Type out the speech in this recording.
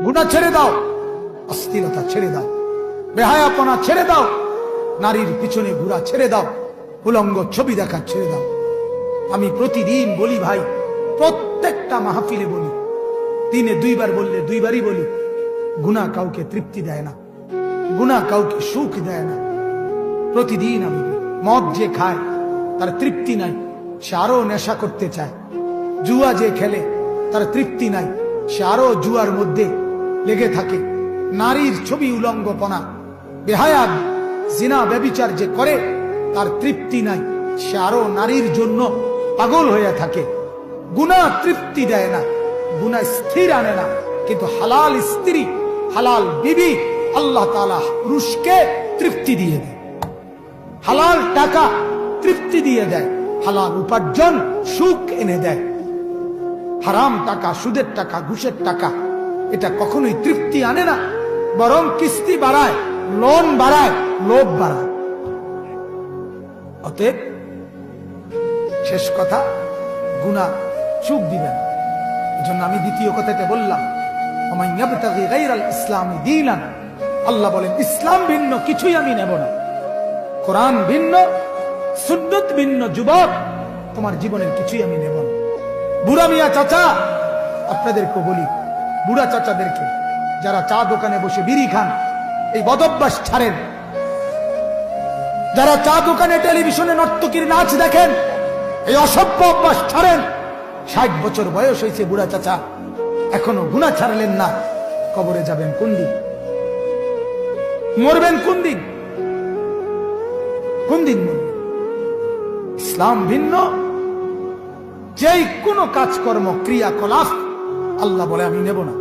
গুনাহ ছেড়ে দাও, অস্থিরতা ছেড়ে দাও, বেহায়াপনা ছেড়ে দাও, নারীর পিছনে ঘোরা ছেড়ে দাও, উলঙ্গ ছবি দেখা ছেড়ে দাও। আমি প্রতিদিন বলি ভাই, প্রত্যেকটা মাহফিলে বলি, দিনে 2 বার বললে 2 বারই বলি, গুনাহ কাউকে তৃপ্তি দেয় না, গুনাহ কাউকে সুখ দেয় না। প্রতিদিন আমি মদ যে খায় তার তৃপ্তি নাই, সে আরো নেশা করতে চায়। জুয়া যে খেলে তার তৃপ্তি নাই, সে আরো জুয়ার মধ্যে লেগে থাকে। নারীর ছবি উলঙ্গপনা, বেহায়া, জিনা, ব্যভিচার যে করে তার তৃপ্তি নাই, সে আরো নারীর জন্য পাগল হয়ে থাকে। গুনাহ তৃপ্তি দেয় না, গুনাহ স্থির আনে না, কিন্তু হালাল স্ত্রী, হালাল বিবি আল্লাহ তাআলা পুরুষকে তৃপ্তি দিয়ে দেয়। হালাল টাকা তৃপ্তি দিয়ে দেয়, হালাল উপার্জন সুখ এনে দেয়। হারাম টাকা, সুদের টাকা, ঘুষের টাকা এটা কখনোই তৃপ্তি আনে না, বরং কিস্তি বাড়ায়, লোন বাড়ায়, লোভ বাড়ায়। অতএব শেষ কথা, গুনাহ সুখ দিবে না। এজন্য আমি দ্বিতীয় কথাটা বললাম, ওমান ইয়াবতাগি গায়রাল ইসলামি দীনান, আল্লাহ বলেন ইসলাম ভিন্ন কিছুই আমি নেব না। কোরআন ভিন্ন, সুন্নাত ভিন্ন, যুবক তোমার জীবনের কিছুই আমি নেব না। বুড়া মিয়া চাচা, আপনাদেরকে বলি, বুড়া চাচাদেরকে যারা চা দোকানে বসে বিড়ি খান, এই বদভ্যাস ছাড়েন। যারা চা দোকানে টেলিভিশনে নর্তকীর নাচ দেখেন, এই অসভ্য অভ্যাস ছাড়েন। 60 বছর বয়স হয়েছে বুড়া চাচা, এখনো গুনাহ ছাড়লেন না। কবরে যাবেন কোন দিন? মরবেন কোন দিন? কোন দিন মরবেন? ইসলাম ভিন্ন, যেই কোনো কাজকর্ম, ক্রিয়াকলাপ আল্লাহ বলে আমি নেব না।